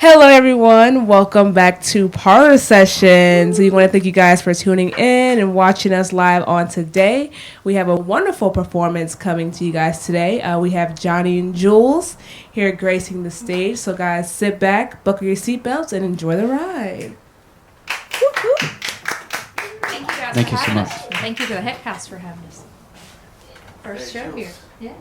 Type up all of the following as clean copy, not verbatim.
Hello, everyone. Welcome back to Parlor Sessions. We want to thank you guys for tuning in and watching us live on today. We have a wonderful performance coming to you guys today. We have Johny and Jules here gracing the stage. So, guys, sit back, buckle your seatbelts, and enjoy the ride. Woo-hoo. Thank you guys Thank for you so having much. us. Thank you to the Heck.house for having us. First show here. Yeah.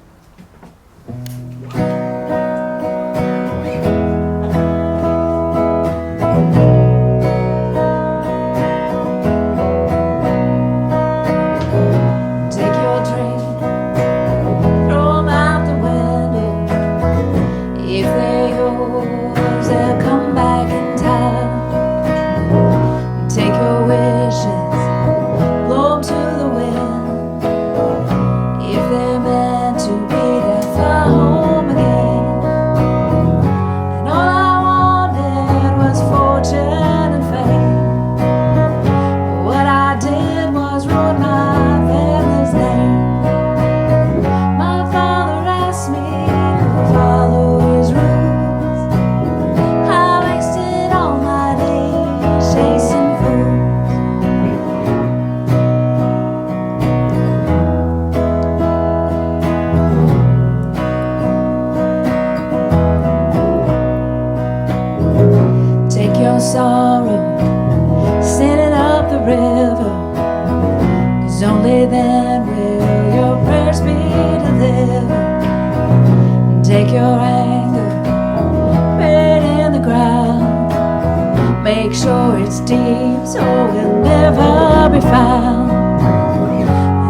Make sure it's deep so it'll never be found.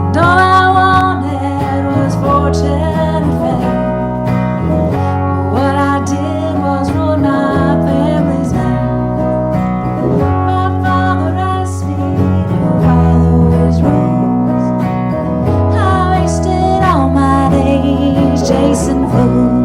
And all I wanted was fortune and fame. But what I did was ruin my family's name. My father asked me to follow his rules. I wasted all my days chasing fools.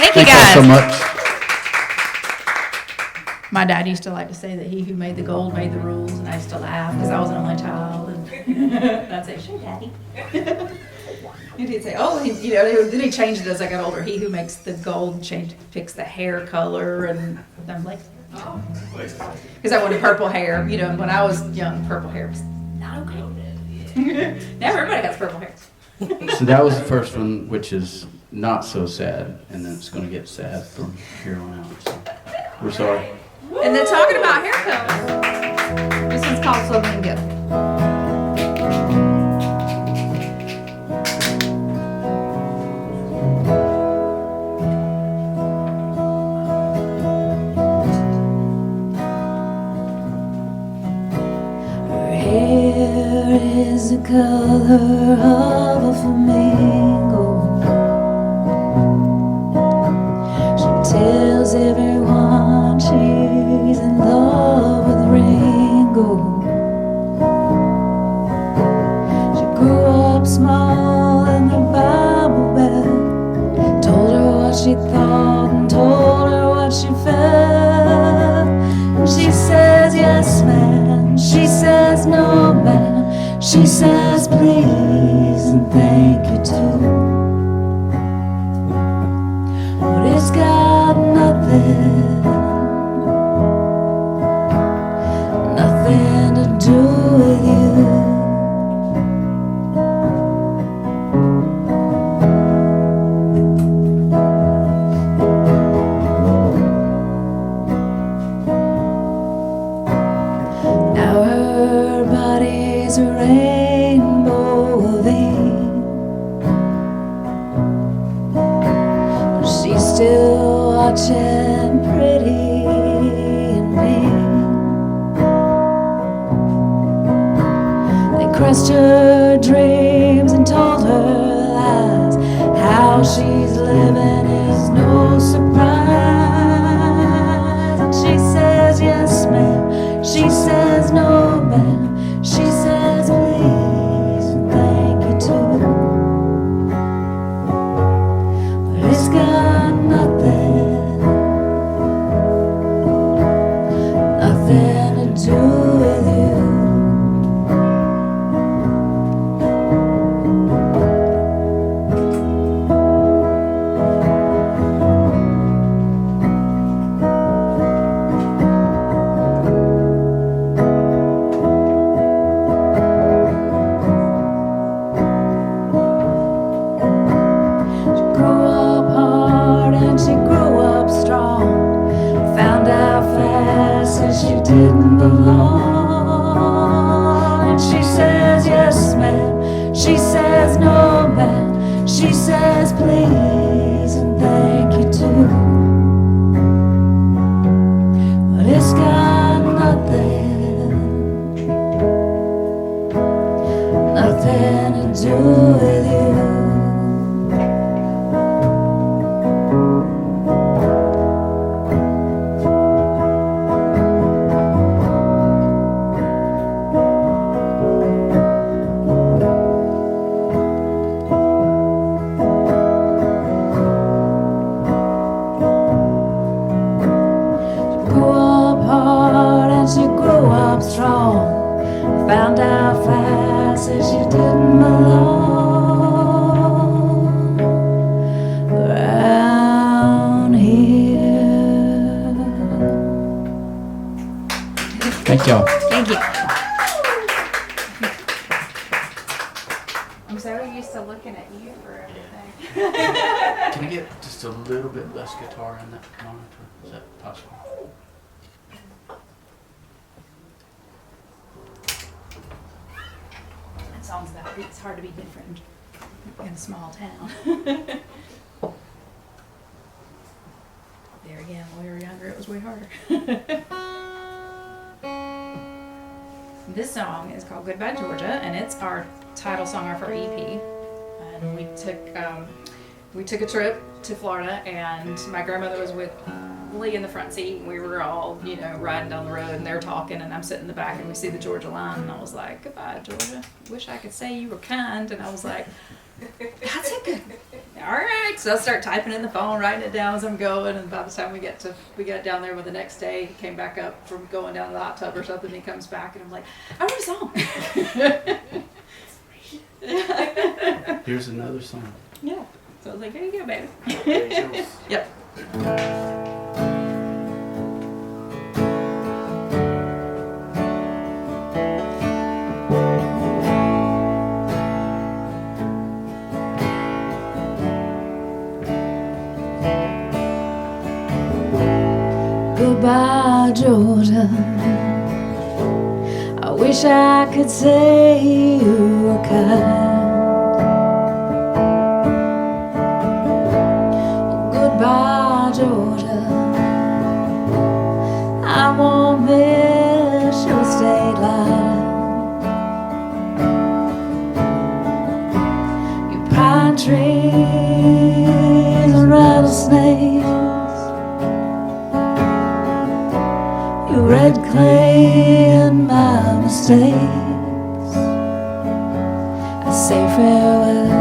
Thank you so much. My dad used to like to say that he who made the gold made the rules, and I used to laugh because I was an only child. And I'd say, "Sure, Daddy." And he'd say, "Oh, then he changed it as I got older. He who makes the gold picks the hair color," and I'm like, "Oh," because I wanted purple hair. And when I was young, purple hair was not okay. Now everybody has purple hair. So that was the first one, which is not so sad, and then it's going to get sad from here on out. So we're sorry. And then talking about hair colors, this one's called Flamingo. Her hair is the color of a flamingo. She tells everyone she's in love with Ringo. She grew up small in the Bible Belt. Told her what she thought and told her what she felt. And she says yes ma'am, she says no ma'am, she says please and thank you too. But it's got nothing watching pretty and me. They crushed her dreams and told her lies. How she's living is no surprise. And she says yes ma'am, she says no ma'am, she says please and thank you too. But it's got nothing to do with you. She didn't belong. And she says yes ma'am, she says no ma'am, she says please and thank you too. But it's got nothing to do with you. Found out fast that she didn't belong around here. Thank y'all. Thank you. I'm so used to looking at you for everything. Can I get just a little bit less guitar in that monitor? Is that possible? Songs about it's hard to be different in a small town. There again, when we were younger, it was way harder. This song is called Goodbye Georgia, and it's our title song off our EP. And we took a trip to Florida, and my grandmother was with Lee in the front seat, and we were all, riding down the road, and they're talking, and I'm sitting in the back, and we see the Georgia line, and I was like, goodbye, Georgia. Wish I could say you were kind. And I was like, that's a good. All right. So I start typing in the phone, writing it down as I'm going, and by the time we got down there, the next day, he came back up from going down to the hot tub or something, and he comes back, and I'm like, I wrote a song. Here's another song. Yeah. So I was like, there you go, baby. Yep. Goodbye, Georgia. I wish I could say you were kind. Goodbye, Georgia. I won't miss your state line. Your pine trees and rattlesnakes, red clay and my mistakes. I say farewell.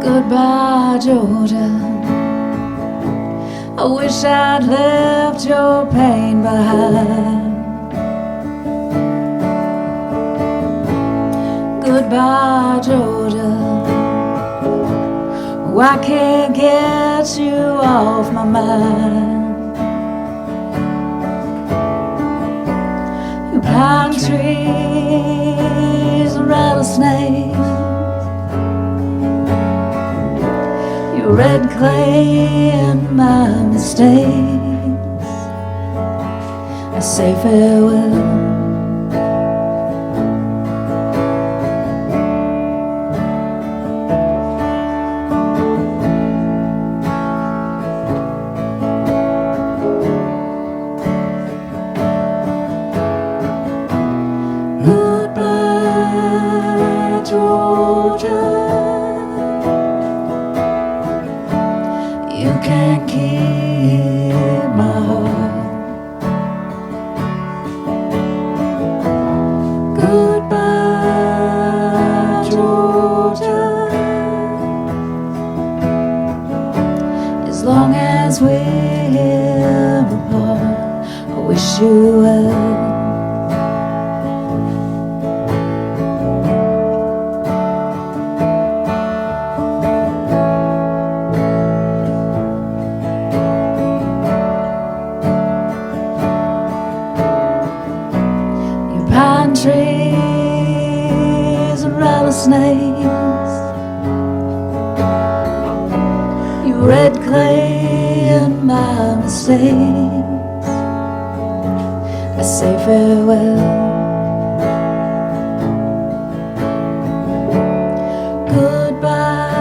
Goodbye, Georgia. I wish I'd left your pain behind. Goodbye, Georgia. Oh, I can't get you off my mind. Your pine trees and rattlesnakes, your red clay and my mistakes. I say farewell. Goodbye, Georgia. You can't keep my heart. Goodbye, Georgia. As long as we're apart, I wish you well. Pine trees and rattlesnakes, you red clay and my mistakes. I say farewell. Goodbye,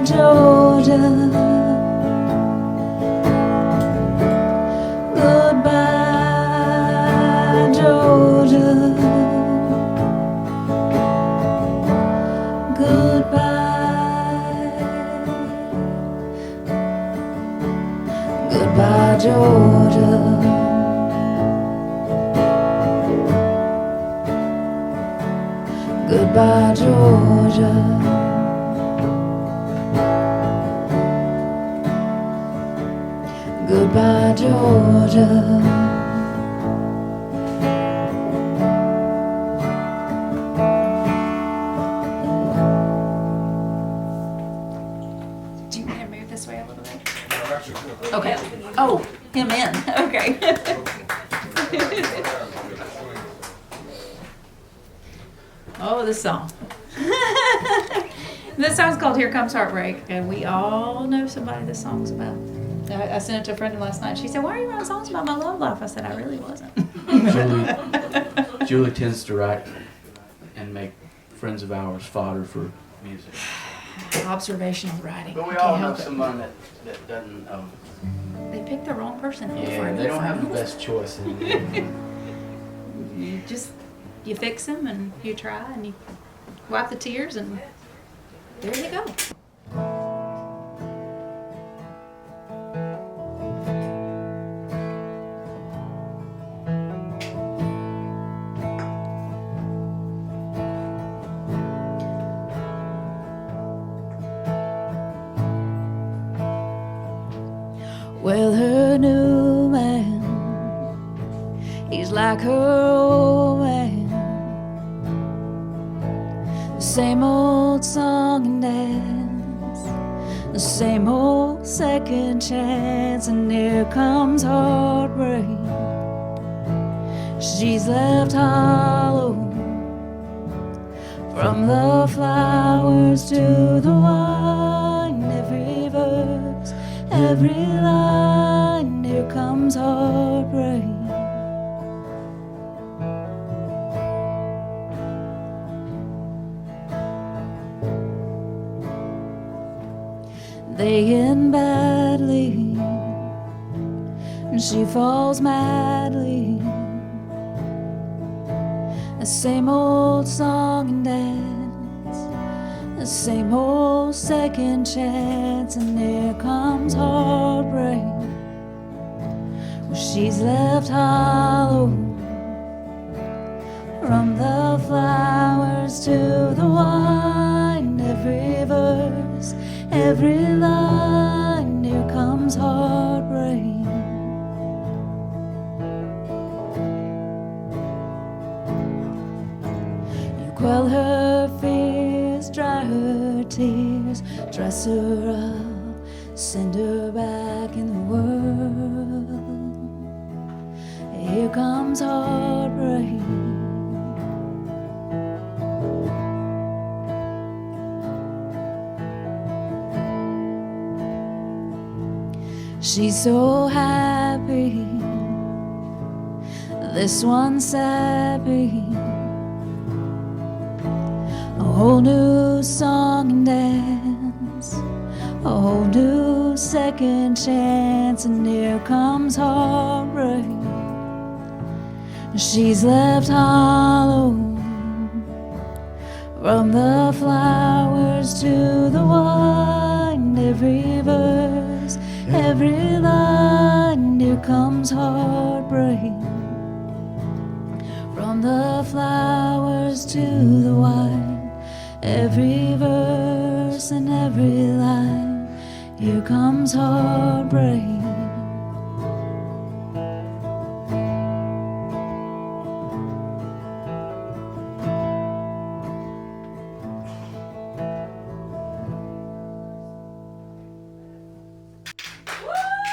Georgia. Goodbye, Georgia. Goodbye. Goodbye, Georgia. Goodbye, Georgia. Goodbye, Georgia. Do you want to move this way a little bit? Okay. Oh, him in. Okay. Oh, this song. This song's called Here Comes Heartbreak, and we all know somebody this song's about. I sent it to a friend last night. She said, "Why are you writing songs about my love life?" I said, "I really wasn't." Julie tends to write and make friends of ours fodder for music. Observational writing. But we I all can't know help it. someone that doesn't. They picked the wrong person. Yeah, they don't have the best choices. You just, you fix them and you try and you wipe the tears and there you go. Well, her new man, he's like her old man. The same old song and dance, the same old second chance, and here comes heartbreak. She's left hollow, from the flowers to the wine, every verse, every line, here comes heartbreak. They end badly, and she falls madly. The same old song and dance, the same old second chance, and there comes heartbreak. Well, she's left hollow, from the flowers to the wine, every verse, every line, here comes heartbreak. You quell her fears, dry her tears, dress her up, send her back in the world. Here comes heartbreak. She's so happy, this one's sappy. A whole new song and dance, a whole new second chance, and here comes heartbreak. She's left hollow, from the flowers to the wine, every verse, every line, here comes heartbreak. From the flowers to the wine, every verse and every line, here comes heartbreak.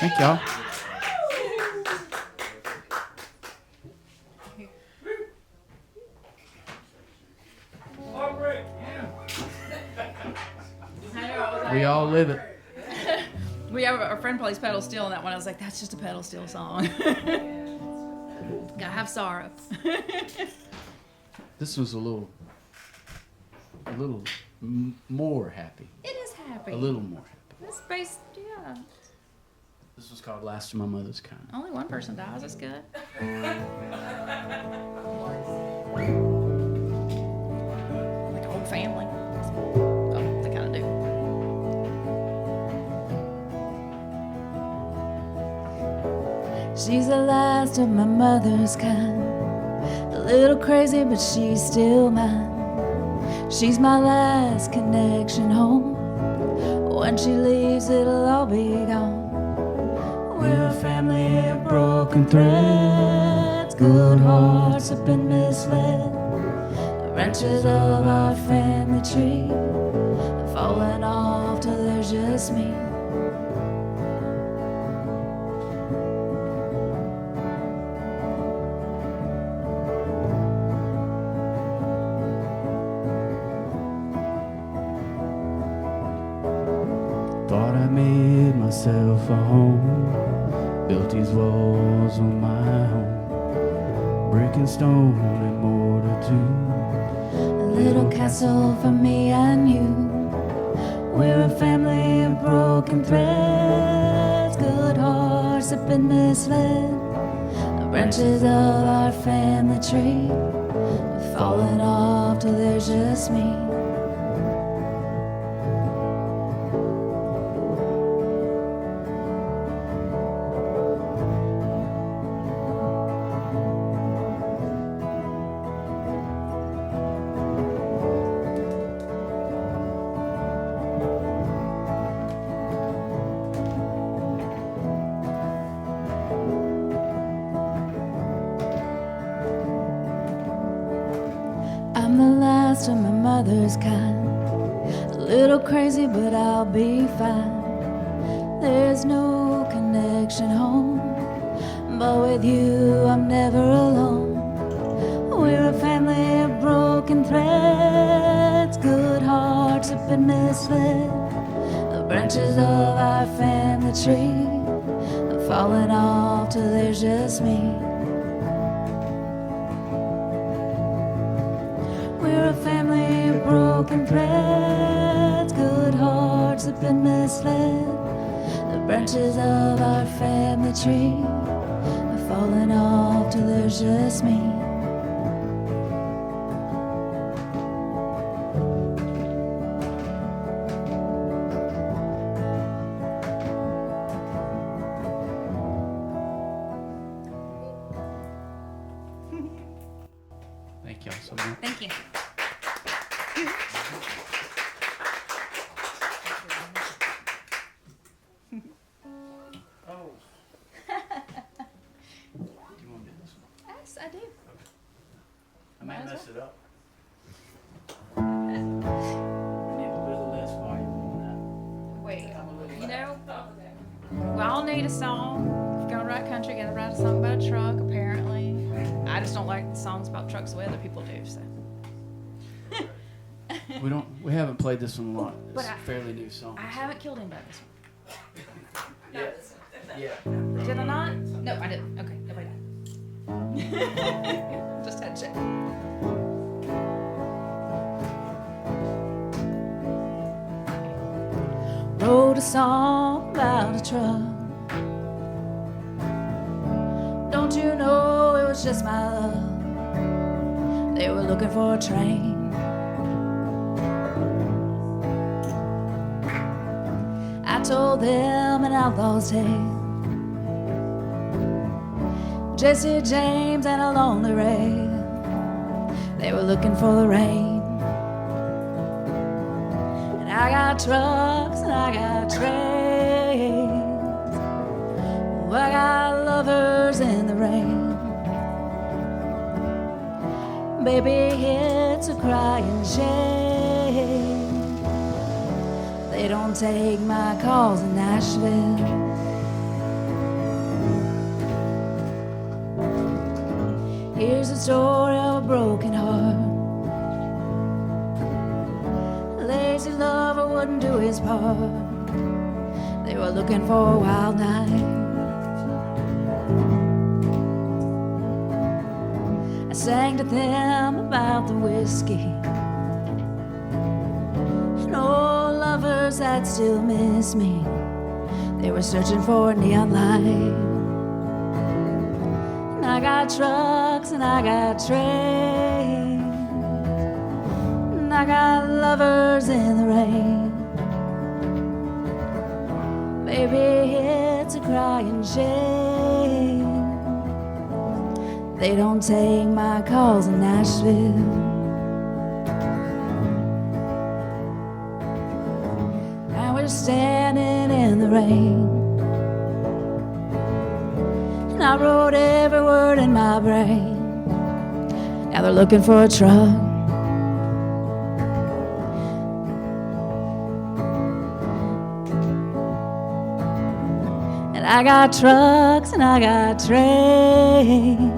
Thank y'all. We all live it. We have our friend plays pedal steel on that one. I was like, that's just a pedal steel song. Gotta have sorrow. This was a little more happy. It is happy. A little more happy. This bass, yeah. This was called Last of My Mother's Kind. Only one person dies. That's good. Like a whole family. Oh, they kind of do. She's the last of my mother's kind, a little crazy, but she's still mine. She's my last connection home. When she leaves, it'll all be gone. We're a family of broken threads, good hearts have been misled. The branches of our family tree are falling off till there's just me. Thought I made myself a home, built these walls on my own, brick and stone and mortar too. A little castle for me and you. We're a family of broken threads, good hearts have been misled. The branches of our family tree are falling off till there's just me. I'm the last of my mother's kind, a little crazy, but I'll be fine. There's no connection home, but with you I'm never alone. We're a family of broken threads, good hearts have been misled. The branches of our family tree are falling off till there's just me. We're a family of broken threads, good hearts have been misled. The branches of our family tree are falling off till there's just me. Thank y'all so much. Thank you. Oh. Do you want to do this one? Yes, I do. I may Might as mess it up. I need a little less volume on Wait, that. I'm a little you loud. know, we all need a song. If you're gonna write country, you gotta write a song about a truck, apparently. I just don't like songs about trucks the way other people do, so. We haven't played this one a lot. It's But a fairly new song. I haven't killed anybody this one. Yeah. Yeah. Did I not? No, I didn't. Okay, nobody died. Just had to check. Wrote a song about a truck. Don't you know it was just my luck? They were looking for a train. I told them an outlaw's tale. Jesse James and a lonely rail. They were looking for the rain. And I got trucks and I got trains. Oh, I got lovers in the rain. Baby, it's a crying shame they don't take my calls in Nashville. Here's the story of a broken heart. A lazy lover wouldn't do his part. They were looking for a wild night. I sang to them about the whiskey and old lovers that still miss me. They were searching for a neon light. And I got trucks and I got trains, and I got lovers in the rain. Baby, it's a crying shame they don't take my calls in Nashville. And we're standing in the rain, and I wrote every word in my brain. Now they're looking for a truck. And I got trucks and I got trains.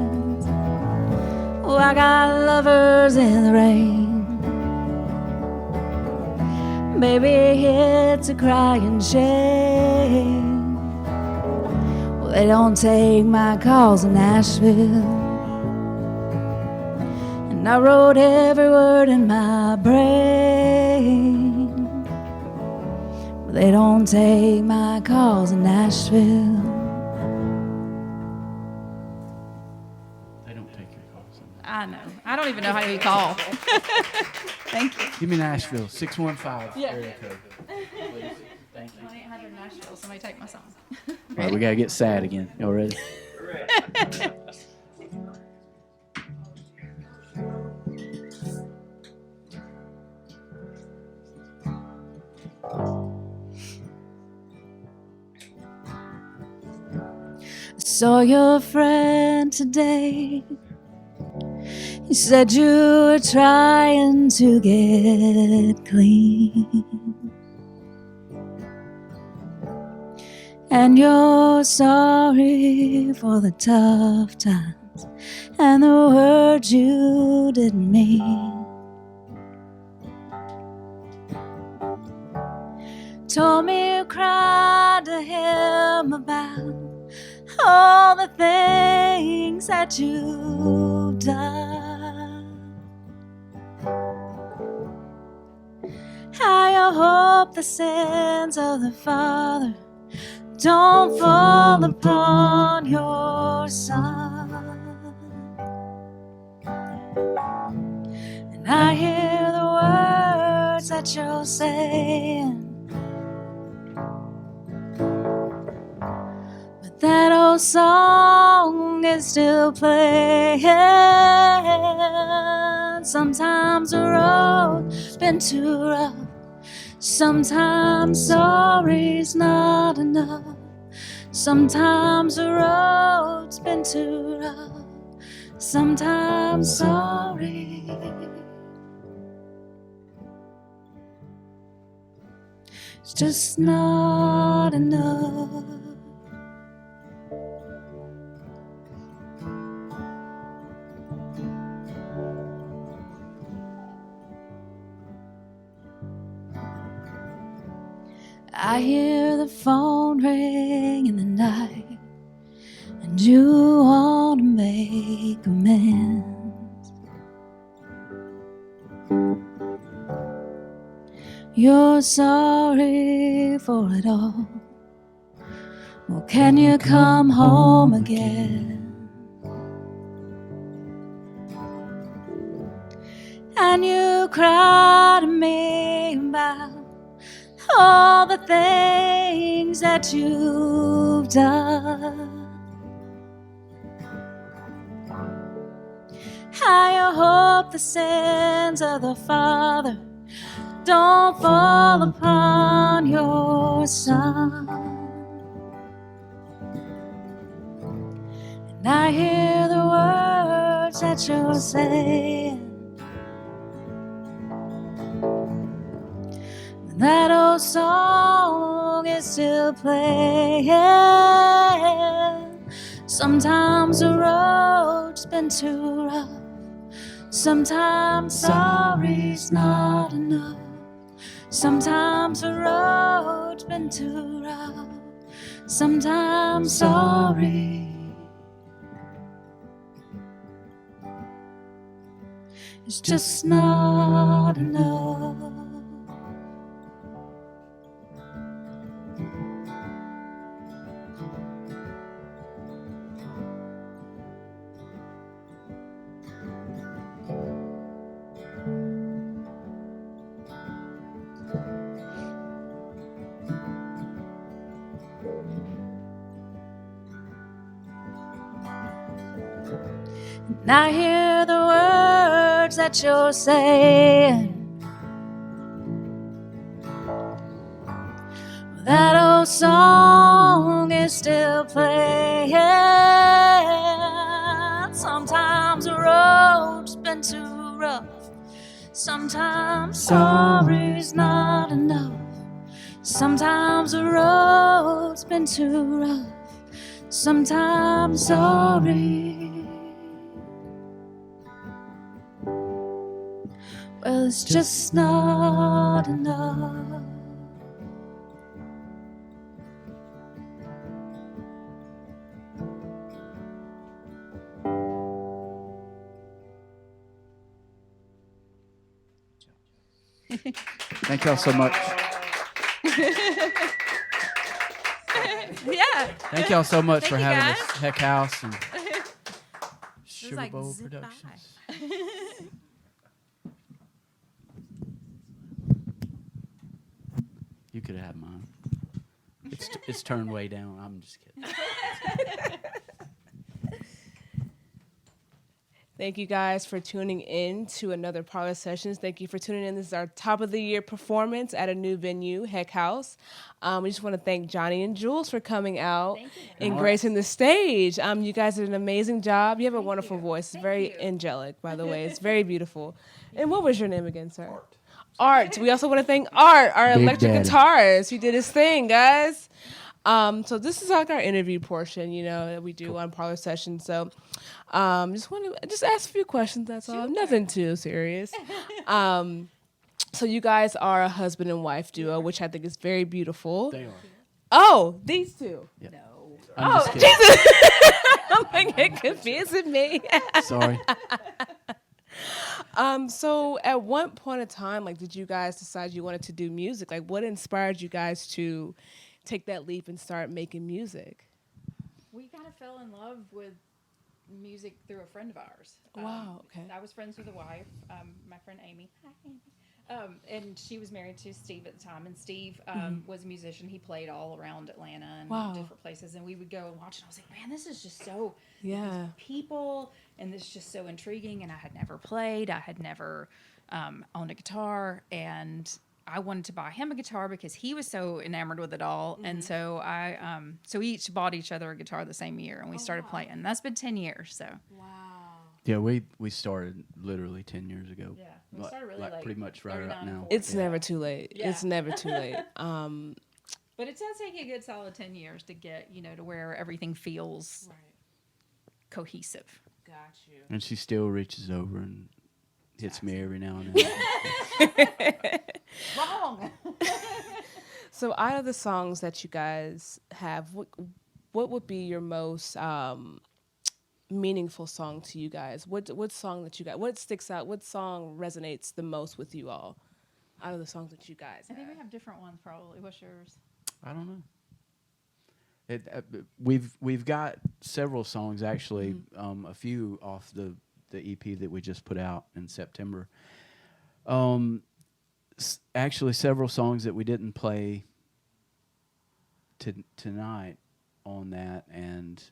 Oh, I got lovers in the rain. Baby, it's a crying shame. Well, they don't take my calls in Nashville. And I wrote every word in my brain. Well, they don't take my calls in Nashville. They don't take your calls. I know. I don't even know how you call. Thank you. Give me Nashville, 615 Yeah. area code. Please. Thank you. 1-800 Nashville. Somebody take my song. All right, we got to get sad again. Y'all ready? Saw your friend today. You said you were trying to get clean, and you're sorry for the tough times and the words you didn't mean. Told me you cried to him about all the things that you've done. How you hope the sins of the Father don't fall upon your Son. And I hear the words that you're saying, that old song is still playing. Sometimes the road's been too rough. Sometimes sorry's not enough. Sometimes the road's been too rough. Sometimes sorry it's just not enough. I hear the phone ring in the night. you're sorry for it all? Well, can you come home again? And you cry to me about all the things that you've done. How you hope the sins of the Father don't fall upon your Son. And I hear the words that you're saying. That old song is still playing. Sometimes the road's been too rough. Sometimes sorry's not enough. Sometimes the road's been too rough. Sometimes sorry is just not enough. And I hear the words that you're saying. That old song is still playing. Sometimes the road's been too rough. Sometimes sorry's not enough. Sometimes the road's been too rough. Sometimes sorry, well, it's just not enough. Thank y'all so much. Yeah. Thank y'all so much for you, having guys. us. Heck House and Sugar like Bowl zip Productions. You could have mine. It's turned way down. I'm just kidding. Thank you guys for tuning in to another Parlor Sessions. Thank you for tuning in. This is our top of the year performance at a new venue, Heck House. We just want to thank Johny and Jules for coming out and gracing the stage. You guys did an amazing job. You have a wonderful voice. It's very angelic, by the way. It's very beautiful. And what was your name again, sir? Art. We also want to thank Art, our Big electric Daddy. guitarist. He did his thing, guys. So this is like our interview portion, that we do on Parlor Sessions. So just want to ask a few questions, that's all. Nothing too serious. So you guys are a husband and wife duo, which I think is very beautiful. They are. Oh, these two. Yep. No. I'm just kidding. Jesus. I'm like, it confusing me. Sorry. So at one point in time, did you guys decide you wanted to do music? What inspired you guys to take that leap and start making music? We kind of fell in love with music through a friend of ours. Wow, okay. I was friends with a wife, my friend Amy. Hi, Amy. And she was married to Steve at the time. And Steve was a musician. He played all around Atlanta and different places. And we would go and watch it. I was like, man, this is just so these people. And this is just so intriguing. And I had never played. I had never owned a guitar. And I wanted to buy him a guitar because he was so enamored with it all. And so so we each bought each other a guitar the same year. And we started playing. And that's been 10 years. So. Wow. Yeah, we started literally 10 years ago. Yeah, we started really late. Pretty much right up now. It's never too late. Yeah. It's never too late. But it does take a good solid 10 years to get, to where everything feels cohesive. Got you. And she still reaches over and hits me every now and then. Wrong. So out of the songs that you guys have, what would be your most meaningful song to you guys? What song that you got? What sticks out? What song resonates the most with you all? out of the songs that you guys I think we have? have different ones probably. What's yours? I don't know. We've got several songs actually, a few off the EP that we just put out in September. Actually, several songs that we didn't play tonight on that, and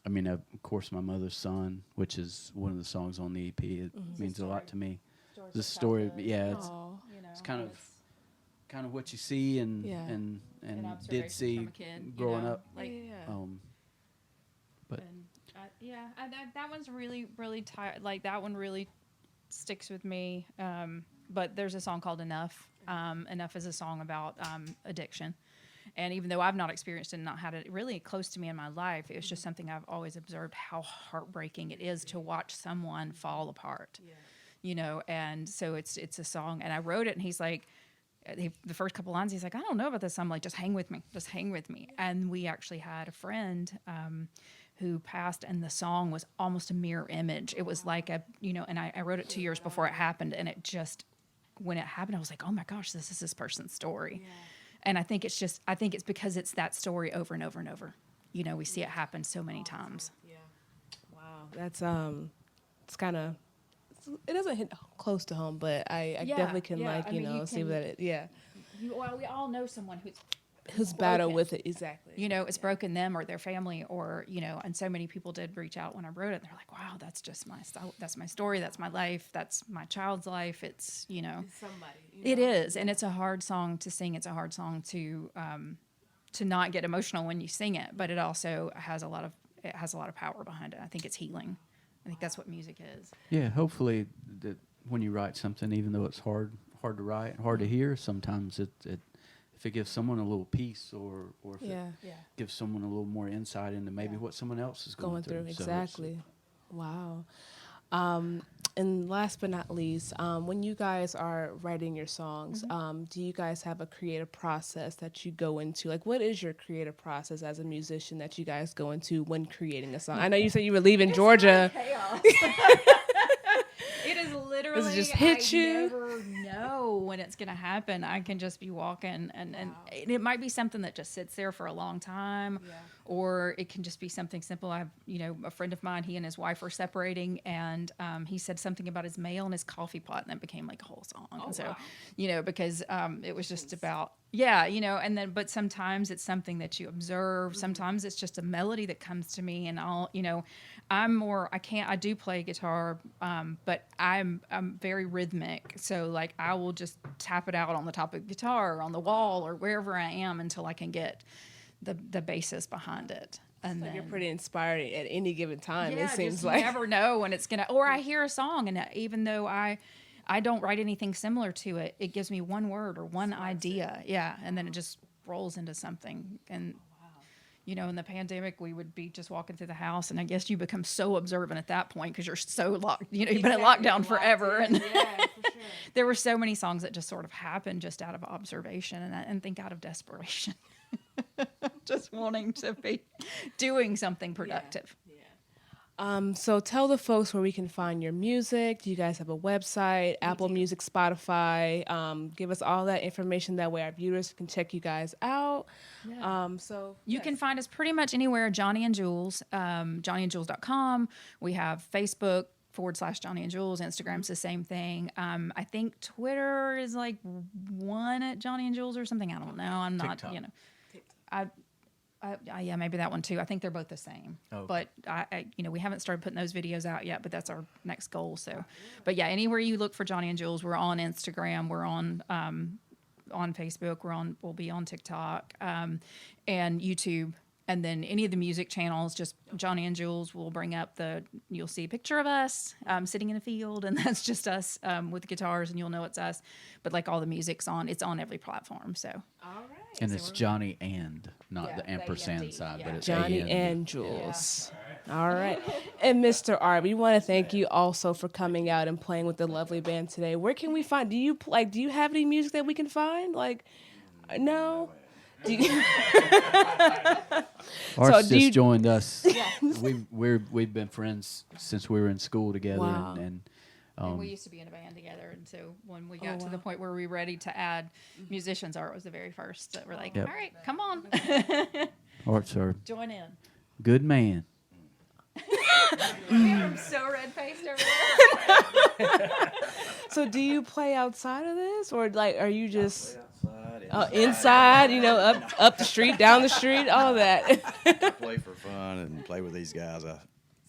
I mean, of course, My Mother's Son, which is one of the songs on the EP. It means a lot to me. The story, yeah, it's kind of what you see and did see from a kid, growing up. Like, But that one's really tired. Like that one really sticks with me. But there's a song called Enough. Enough is a song about addiction. And even though I've not experienced it and not had it really close to me in my life, it was just something I've always observed how heartbreaking it is to watch someone fall apart. Yeah. And so it's a song. And I wrote it, and he's like, the first couple lines, he's like, I don't know about this. I'm like, just hang with me. And we actually had a friend who passed, and the song was almost a mirror image. It was like and I wrote it 2 years before it happened, and it just, when it happened, I was like, oh my gosh, this is this person's story. Yeah. And I think it's because it's that story over and over and over. We see it happen so many times. Yeah. Wow. That's, it's kind of, it doesn't hit close to home, but I definitely can see that We all know someone who's battled with it. Exactly. It's broken them or their family or, and so many people did reach out when I wrote it. They're like, wow, that's just that's my story. That's my life. That's my child's life. It's, It's somebody. It is. And it's a hard song to sing. It's a hard song to not get emotional when you sing it, but it also has a lot of power behind it. I think it's healing. I think that's what music is. yeah, hopefully that when you write something, even though it's hard to write, hard to hear, sometimes it if it gives someone a little peace or if it gives someone a little more insight into maybe what someone else is going through. Exactly. Wow. And last but not least, when you guys are writing your songs, do you guys have a creative process that you go into? Like, what is your creative process as a musician that you guys go into when creating a song? I know you said you were leaving Georgia. Chaos. It is literally. Does it just hit you? I never know when it's going to happen. I can just be walking, and it might be something that just sits there for a long time, or it can just be something simple. I have, a friend of mine. He and his wife are separating, and he said something about his mail and his coffee pot, and that became like a whole song. Oh, and so, wow. Because it was just about. Yeah, and then, but sometimes it's something that you observe. Sometimes it's just a melody that comes to me, and I do play guitar, but I'm very rhythmic. So like I will just tap it out on the top of the guitar or on the wall or wherever I am until I can get the basis behind it. And So then you're pretty inspired at any given time, yeah, it seems just like. You never know when it's gonna. Or I hear a song, and even though I don't write anything similar to it, it gives me one word or one idea. Yeah, and then it just rolls into something. And in the pandemic, we would be just walking through the house, and I guess you become so observant at that point because you're so locked. You've been in lockdown forever, and Yeah, for sure. there were so many songs that just sort of happened just out of observation and think out of desperation, just wanting to be doing something productive. So tell the folks where we can find your music. Do you guys have a website, Apple Music, Spotify? Give us all that information. That way our viewers can check you guys out. Yeah. You can find us pretty much anywhere, Johny and Jules, JohnnyandJules.com. We have Facebook /Johny and Jules. Instagram's the same thing. I think Twitter is like one at Johny and Jules or something. I don't know. I'm not, TikTok. Yeah, maybe that one too. I think they're both the same. Oh. But we haven't started putting those videos out yet, but that's our next goal. So, but yeah, anywhere you look for Johny and Jules, we're on Instagram, we're on Facebook, we'll be on TikTok, and YouTube. And then any of the music channels, just Johny and Jules will bring up you'll see a picture of us sitting in a field, and that's just us with guitars, and you'll know it's us. But like all the music's it's on every platform. So. All right. And it's Johnny and, not the ampersand side, but it's Johny and Jules. Yeah. All right. And Mr. Art, we want to thank you also for coming out and playing with the lovely band today. Where can we find? Do you have any music that we can find? Like, no. Art's just joined us. We've been friends since we were in school together, Wow. and And we used to be in a band together, and so when we got to the point where we were ready to add musicians, Art was the very first that were like, all right, come on. Art's our Join in. good man. I'm so red-faced over there. So do you play outside of this, or like are you just Outside, inside? You know, up the street, down the street, all that. I play for fun and play with these guys. I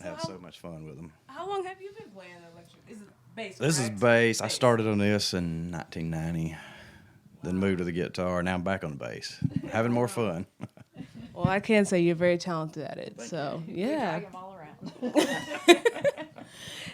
have so much fun with them. How long have you been playing electric? Is it bass? This is bass. I started on this in 1990, then moved to the guitar. Now I'm back on the bass, having more fun. Well, I can say you're very talented at it. So yeah. Drag 'em all around.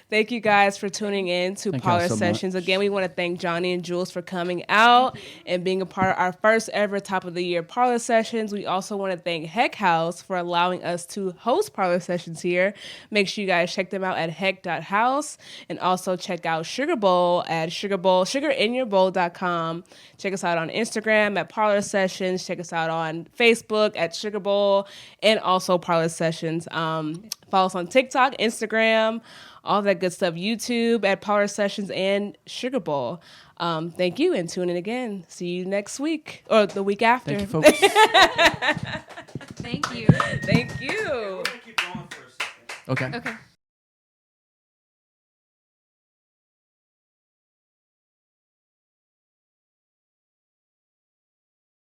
Thank you guys for tuning in to Thank y'all Parlor so Sessions. much. Again, we want to thank Johny and Jules for coming out and being a part of our first ever top of the year Parlor Sessions. We also want to thank Heck.house for allowing us to host Parlor Sessions here. Make sure you guys check them out at heck.house, and also check out Sugar Bowl at sugarinyourbowl.com. Check us out on Instagram at Parlor Sessions. Check us out on Facebook at Sugar Bowl and also Parlor Sessions. Follow us on TikTok, Instagram, all that good stuff. YouTube at Parlor Sessions and Sugar Bowl. Thank you, and tune in again. See you next week or the week after. Thank you, folks. Thank you. Thank you. Okay. Okay.